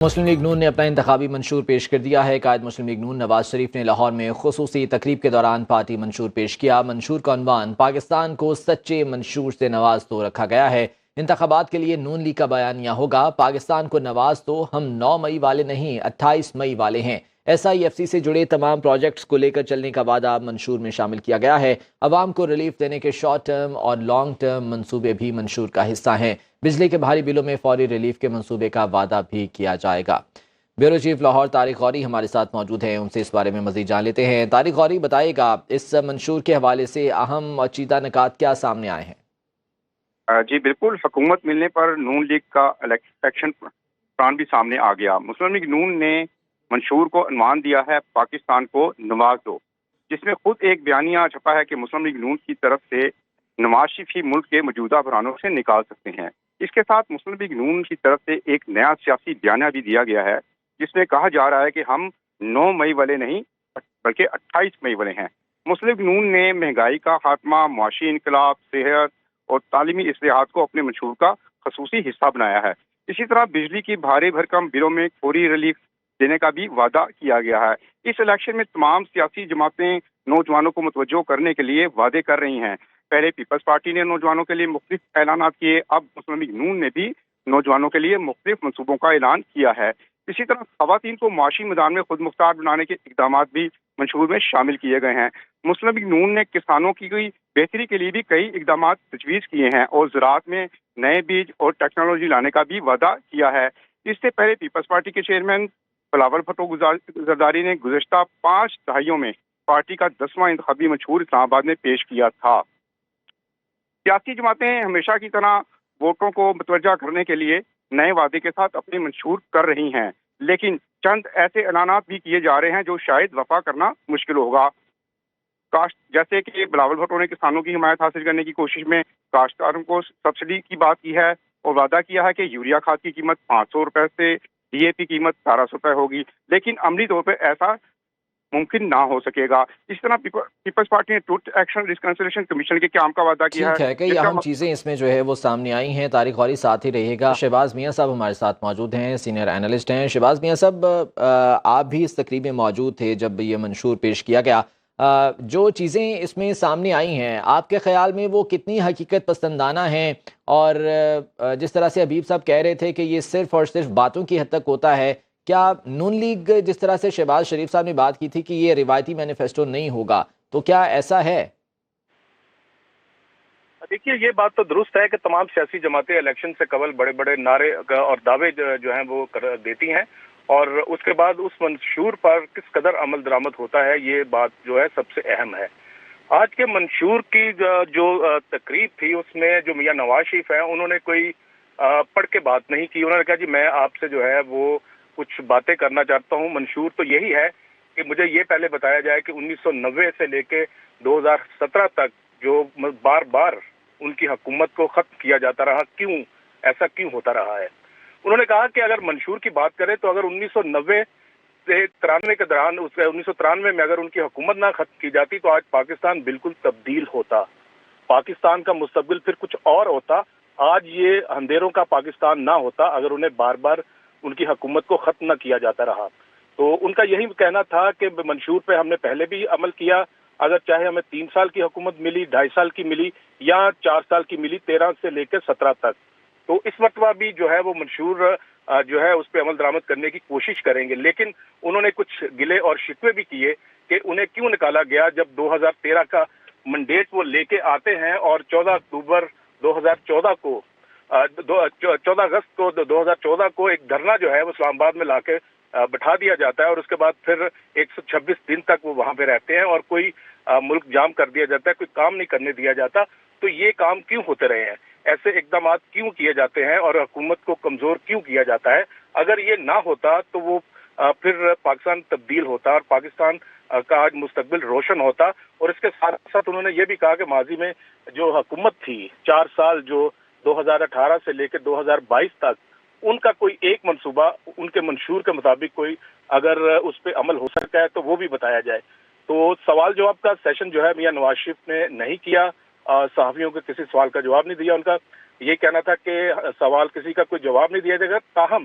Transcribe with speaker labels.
Speaker 1: مسلم league نون نے اپنا انتخابی منشور پیش کر دیا ہے۔ قائد مسلم لیگ نون نواز شریف نے لاہور میں خصوصی تقریب کے دوران پارٹی منشور پیش کیا۔ منشور کا عنوان پاکستان کو سچے منشور سے نواز دو رکھا گیا ہے۔ انتخابات کے لیے نون لیگ کا بیانیہ ہوگا، پاکستان کو نواز دو، ہم 9 مئی والے نہیں 28 مئی والے ہیں۔ SIFC سے جڑے تمام پروجیکٹس کو لے کر چلنے کا وعدہ منشور میں شامل کیا گیا ہے۔ عوام کو ریلیف دینے کے شارٹ ٹرم اور لانگ ٹرم منصوبے بھی منشور کا حصہ ہیں۔ بجلی کے بھاری بلوں میں فوری ریلیف کے منصوبے کا وعدہ بھی کیا جائے گا۔ بیورو چیف لاہور طارق غوری ہمارے ساتھ موجود ہیں، ان سے اس بارے میں مزید جان لیتے ہیں۔ طارق غوری، بتائے گا اس منشور کے حوالے سے اہم اور چیدہ نکات کیا سامنے آئے ہیں؟
Speaker 2: جی بالکل، حکومت ملنے پر نون لیگ کا ایکشن پلان بھی سامنے آ گیا۔ مسلم لیگ نون نے منشور کو عنوان دیا ہے پاکستان کو نواز دو، جس میں خود ایک بیانیہ چھپا ہے کہ مسلم لیگ نون کی طرف سے نواز شریف ہی ملک کے موجودہ بحرانوں سے نکال سکتے ہیں۔ اس کے ساتھ مسلم لیگ نون کی طرف سے ایک نیا سیاسی بیانیہ بھی دیا گیا ہے، جس میں کہا جا رہا ہے کہ ہم 9 مئی والے نہیں بلکہ 28 مئی والے ہیں۔ مسلم لیگ نون نے مہنگائی کا خاتمہ، معاشی انقلاب، صحت اور تعلیمی اصلاحات کو اپنے منشور کا خصوصی حصہ بنایا ہے۔ اسی طرح بجلی کی بھاری بھرکم بلوں میں فوری ریلیف دینے کا بھی وعدہ کیا گیا ہے۔ اس الیکشن میں تمام سیاسی جماعتیں نوجوانوں کو متوجہ کرنے کے لیے وعدے کر رہی ہیں۔ پہلے پیپلز پارٹی نے نوجوانوں کے لیے مختلف اعلانات کیے، اب مسلم لیگ نون نے بھی نوجوانوں کے لیے مختلف منصوبوں کا اعلان کیا ہے۔ اسی طرح خواتین کو معاشی میدان میں خود مختار بنانے کے اقدامات بھی منشور میں شامل کیے گئے ہیں۔ مسلم لیگ نون نے کسانوں کی بہتری کے لیے بھی کئی اقدامات تجویز کیے ہیں اور زراعت میں نئے بیج اور ٹیکنالوجی لانے کا بھی وعدہ کیا ہے۔ اس سے پہلے پیپلز پارٹی کے چیئرمین بلاول بھٹو زرداری نے گزشتہ 5 دہائیوں میں پارٹی کا 10واں انتخابی منشور اسلام آباد میں پیش کیا تھا۔ سیاسی جماعتیں ہمیشہ کی طرح ووٹوں کو متوجہ کرنے کے لیے نئے وعدے کے ساتھ اپنے منشور کر رہی ہیں، لیکن چند ایسے اعلانات بھی کیے جا رہے ہیں جو شاید وفا کرنا مشکل ہوگا۔ جیسے کہ بلاول بھٹو نے کسانوں کی حمایت حاصل کرنے کی کوشش میں کاشتکاروں کو سبسڈی کی بات کی ہے اور وعدہ کیا ہے کہ یوریا کھاد کی قیمت 500 روپے سے DAP قیمت 1200 روپے ہوگی، لیکن عملی طور پر ایسا ممکن نہ ہو سکے گا۔ اس طرح پیپلز پارٹی نے ٹروتھ ایکشن ریکنسیلیشن کمیشن کے قیام کا وعدہ کیا
Speaker 1: ٹھیک ہے، کئی
Speaker 2: جس کا
Speaker 1: اہم چیزیں اس میں جو ہے وہ سامنے آئی ہیں۔ طارق غوری ساتھ ہی رہیے گا۔ شہباز میاں صاحب ہمارے ساتھ موجود ہیں، سینئر اینالسٹ ہیں۔ شہباز میاں صاحب، آپ بھی اس تقریب میں موجود تھے جب یہ منشور پیش کیا گیا۔ جو چیزیں اس میں سامنے آئی ہیں، آپ کے خیال میں وہ کتنی حقیقت پسندانہ ہیں؟ اور جس طرح سے حبیب صاحب کہہ رہے تھے کہ یہ صرف اور صرف باتوں کی حد تک ہوتا ہے، کیا نون لیگ جس طرح سے شہباز شریف صاحب نے بات کی تھی کہ یہ روایتی مینیفیسٹو نہیں ہوگا، تو کیا ایسا ہے؟
Speaker 3: دیکھیے، یہ بات تو درست ہے کہ تمام سیاسی جماعتیں الیکشن سے قبل بڑے بڑے نعرے اور دعوے جو ہیں وہ دیتی ہیں، اور اس کے بعد اس منشور پر کس قدر عمل درآمد ہوتا ہے، یہ بات جو ہے سب سے اہم ہے۔ آج کے منشور کی جو تقریب تھی، اس میں جو میاں نواز شریف ہیں، انہوں نے کوئی پڑھ کے بات نہیں کی۔ انہوں نے کہا جی میں آپ سے جو ہے وہ کچھ باتیں کرنا چاہتا ہوں۔ منشور تو یہی ہے کہ مجھے یہ پہلے بتایا جائے کہ 1990 سے لے کے 2017 تک جو بار بار ان کی حکومت کو ختم کیا جاتا رہا، ایسا کیوں ہوتا رہا ہے۔ انہوں نے کہا کہ اگر منشور کی بات کریں تو اگر 1990 سے 93 کے دوران 1993 میں اگر ان کی حکومت نہ ختم کی جاتی تو آج پاکستان بالکل تبدیل ہوتا، پاکستان کا مستقبل پھر کچھ اور ہوتا۔ آج یہ اندھیروں کا پاکستان نہ ہوتا اگر انہیں بار بار ان کی حکومت کو ختم نہ کیا جاتا رہا۔ تو ان کا یہی کہنا تھا کہ منشور پہ ہم نے پہلے بھی عمل کیا، اگر چاہے ہمیں 3 سال کی حکومت ملی، 2.5 سال کی ملی یا 4 سال کی ملی، 13 سے لے کے 17 تک، تو اس مرتبہ بھی جو ہے وہ منشور جو ہے اس پہ عمل درآمد کرنے کی کوشش کریں گے۔ لیکن انہوں نے کچھ گلے اور شکوے بھی کیے کہ انہیں کیوں نکالا گیا جب 2013 کا منڈیٹ وہ لے کے آتے ہیں اور 14 اکتوبر 2014 کو 14 اگست کو 2014 کو ایک دھرنا جو ہے وہ اسلام آباد میں لا کے بٹھا دیا جاتا ہے، اور اس کے بعد پھر 126 دن تک وہ وہاں پہ رہتے ہیں اور کوئی ملک جام کر دیا جاتا ہے، کوئی کام نہیں کرنے دیا جاتا۔ تو یہ کام کیوں ہوتے رہے ہیں، ایسے اقدامات کیوں کیے جاتے ہیں اور حکومت کو کمزور کیوں کیا جاتا ہے؟ اگر یہ نہ ہوتا تو وہ پھر پاکستان تبدیل ہوتا اور پاکستان کا آج مستقبل روشن ہوتا۔ اور اس کے ساتھ ساتھ انہوں نے یہ بھی کہا کہ ماضی میں جو حکومت تھی 4 سال، جو 2018 سے لے کے 2022 تک، ان کا کوئی ایک منصوبہ ان کے منشور کے مطابق کوئی اگر اس پہ عمل ہو سکتا ہے تو وہ بھی بتایا جائے۔ تو سوال جواب کا سیشن جو ہے میاں نواز شریف نے نہیں کیا، صحافیوں کے کسی سوال کا جواب نہیں دیا۔ ان کا یہ کہنا تھا کہ سوال کسی کا کوئی جواب نہیں دیا جائے گا، تاہم